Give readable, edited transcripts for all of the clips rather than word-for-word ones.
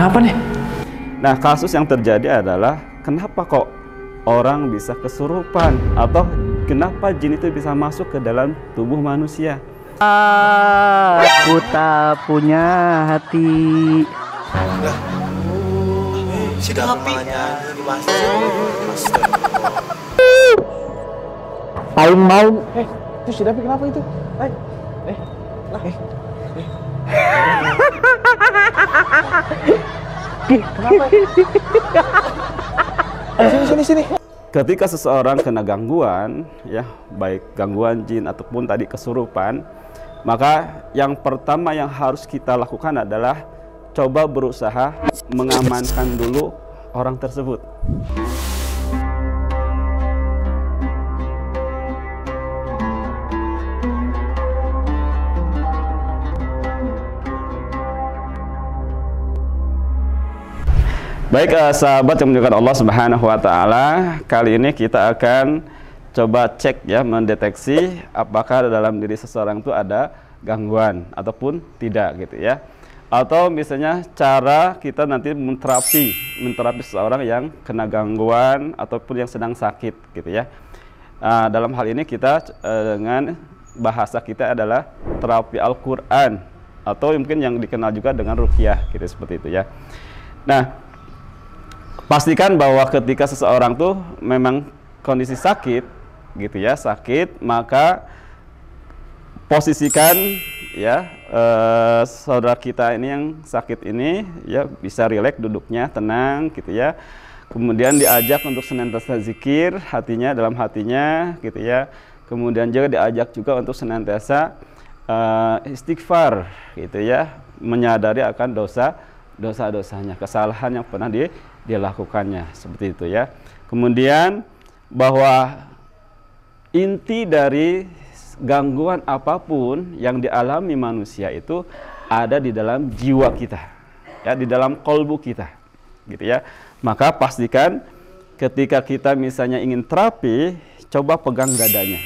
Kenapa nih? Nah, kasus yang terjadi adalah kenapa kok orang bisa kesurupan atau kenapa jin itu bisa masuk ke dalam tubuh manusia? Aku tak punya hati. Si namanya di master. Aing mau. Itu si Dapi kenapa itu? Kenapa? Sini. Ketika seseorang kena gangguan, ya, baik gangguan jin ataupun tadi kesurupan, maka yang pertama yang harus kita lakukan adalah coba berusaha mengamankan dulu orang tersebut. Baik, sahabat yang memuliakan Allah Subhanahu wa taala, kali ini kita akan coba cek ya, mendeteksi apakah dalam diri seseorang itu ada gangguan ataupun tidak gitu ya. Atau misalnya cara kita nanti menterapi seseorang yang kena gangguan ataupun yang sedang sakit gitu ya. Dalam hal ini kita dengan bahasa kita adalah terapi Al-Qur'an atau mungkin yang dikenal juga dengan ruqyah gitu, seperti itu ya. Nah, pastikan bahwa ketika seseorang tuh memang kondisi sakit gitu ya, maka posisikan ya saudara kita ini yang sakit ini ya bisa rileks duduknya, tenang gitu ya. Kemudian diajak untuk senantiasa zikir dalam hatinya gitu ya. Kemudian juga diajak juga untuk senantiasa istighfar gitu ya, menyadari akan dosa-dosanya, kesalahan yang pernah dilakukannya, seperti itu ya. Kemudian bahwa inti dari gangguan apapun yang dialami manusia itu ada di dalam jiwa kita ya, di dalam kolbu kita gitu ya. Maka pastikan ketika kita misalnya ingin terapi, coba pegang dadanya.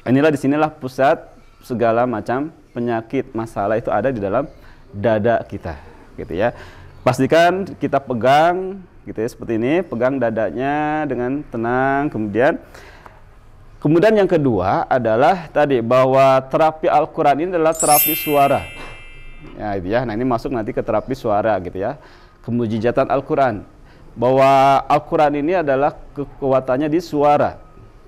Inilah, disinilah pusat segala macam penyakit, masalah itu ada di dalam dada kita gitu ya. Pastikan kita pegang gitu ya, seperti ini, pegang dadanya dengan tenang. Kemudian yang kedua adalah tadi bahwa terapi Al-Qur'an ini adalah terapi suara. Ya, itu ya. Nah, ini masuk nanti ke terapi suara gitu ya. Kemujizatan Al-Qur'an. Bahwa Al-Qur'an ini adalah kekuatannya di suara.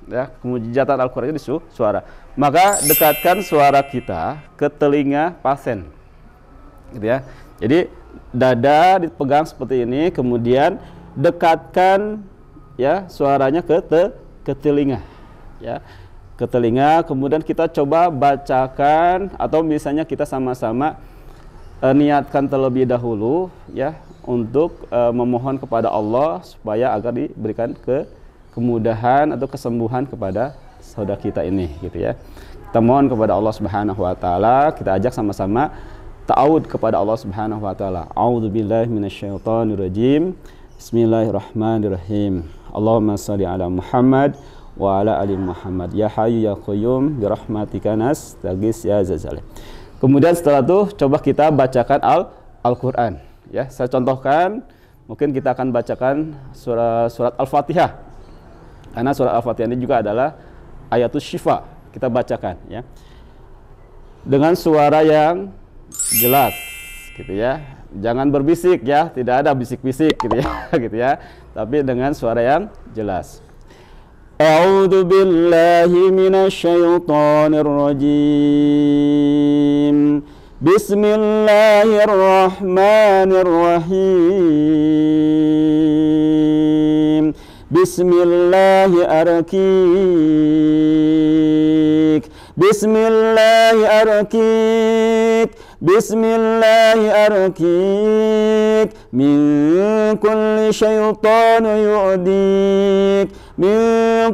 Ya, kemujizatan Al-Qur'an di suara. Maka dekatkan suara kita ke telinga pasien. Gitu ya. Jadi dada dipegang seperti ini, kemudian dekatkan ya suaranya ke telinga ya, ke telinga. Kemudian kita coba bacakan atau misalnya kita sama-sama niatkan terlebih dahulu ya untuk memohon kepada Allah supaya agar diberikan kemudahan atau kesembuhan kepada saudara kita ini gitu ya. Kita mohon kepada Allah Subhanahu wa taala, kita ajak sama-sama ta'awud kepada Allah Subhanahu wa taala. A'udzubillahi minasyaitonirrajim. Bismillahirrahmanirrahim. Allahumma shalli ala Muhammad wa ala ali Muhammad. Ya Hayyu ya Qayyum bi rahmatika nastaghits ya Zalzal. Kemudian setelah itu coba kita bacakan Al-Qur'an ya. Saya contohkan, mungkin kita akan bacakan surat Al-Fatihah. Karena surat Al-Fatihah ini juga adalah ayatus syifa. Kita bacakan ya. Dengan suara yang jelas gitu ya, jangan berbisik ya, tidak ada bisik-bisik gitu ya gitu ya, tapi dengan suara yang jelas. A'udzu billahi minasyaitonir rajim. Bismillahirrahmanirrahim. Bismillahirrahmanirrahim. Bismillahirrahmanirrahim. Min kulli syaitanir yu'dik, min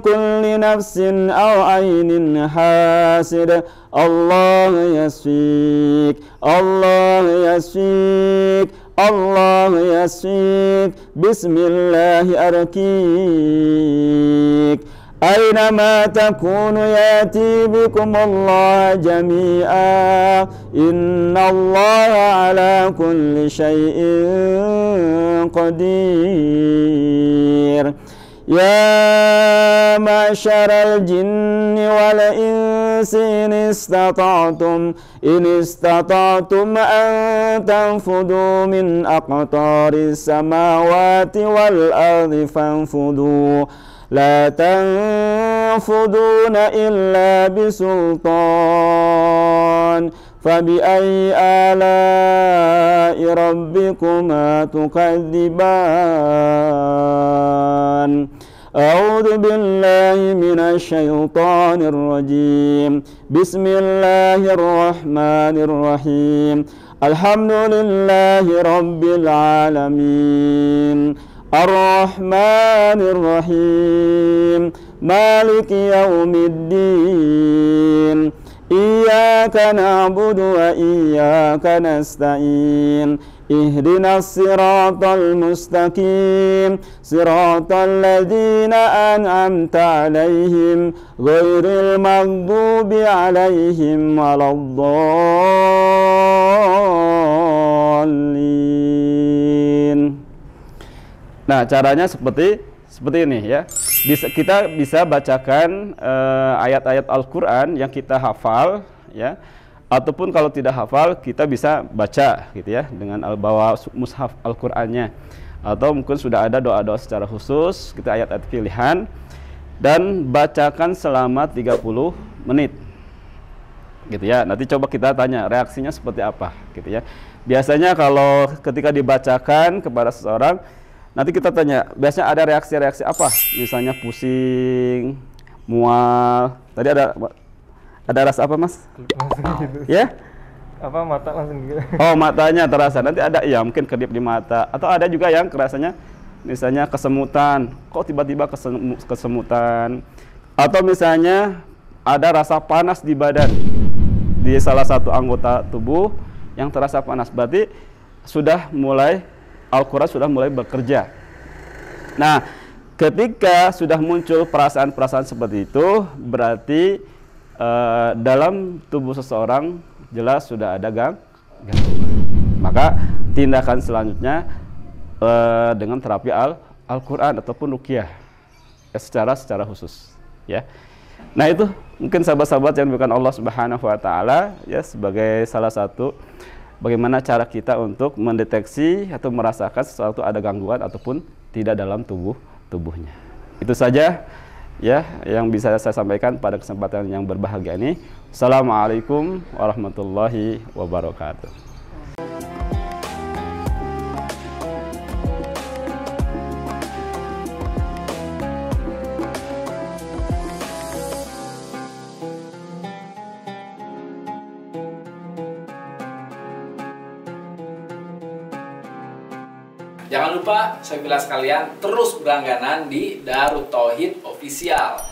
kulli nafsin aw ainin hasid. Allah yasfik, Allah yasfik, Allah yasfik. Bismillahirrahmanirrahim. أينما تكونوا يأتي بكم الله جميعا إن الله على كل شيء قدير يا معشر الجن والإنس إن استطعتم أن تنفذوا من أقطار السماوات والأرض فانفذوا لا تنفذون إلا بسلطان فبأي آلاء ربكما تكذبان أعوذ بالله من الشيطان الرجيم بسم الله الرحمن الرحيم الحمد لله رب العالمين الرحمن الرحيم مالك يوم الدين إياك نعبد وإياك نستعين اهدنا الصراط المستقيم صراط الذين أنعمت عليهم غير المغضوب عليهم ولا الضالين. Nah, caranya seperti ini ya. Kita bisa bacakan ayat-ayat Al-Qur'an yang kita hafal ya. Ataupun kalau tidak hafal kita bisa baca gitu ya dengan bawa mushaf Al-Qur'annya. Atau mungkin sudah ada doa-doa secara khusus, kita ayat-ayat pilihan dan bacakan selama 30 menit. Gitu ya. Nanti coba kita tanya reaksinya seperti apa gitu ya. Biasanya kalau ketika dibacakan kepada seseorang, nanti kita tanya, biasanya ada reaksi-reaksi apa? Misalnya pusing, mual. Tadi ada rasa apa, Mas? Gitu. Ya? Apa mata langsung gitu. Oh, matanya terasa. Nanti ada ya mungkin kedip di mata atau ada juga yang kerasanya misalnya kesemutan. Kok tiba-tiba kesemutan? Atau misalnya ada rasa panas di badan. Di salah satu anggota tubuh yang terasa panas. Berarti sudah mulai Al-Quran sudah mulai bekerja. Nah, ketika sudah muncul perasaan-perasaan seperti itu, berarti dalam tubuh seseorang jelas sudah ada gangguan. Maka tindakan selanjutnya dengan terapi Al-Quran ataupun ruqyah secara khusus. Ya. Nah itu mungkin sahabat-sahabat yang diberikan Allah Subhanahu Wa Taala ya sebagai salah satu bagaimana cara kita untuk mendeteksi atau merasakan sesuatu ada gangguan ataupun tidak dalam tubuhnya. Itu saja ya yang bisa saya sampaikan pada kesempatan yang berbahagia ini. Assalamualaikum warahmatullahi wabarakatuh. Jangan lupa, saya bilang sekalian, terus berlangganan di Darut Tauhid Official.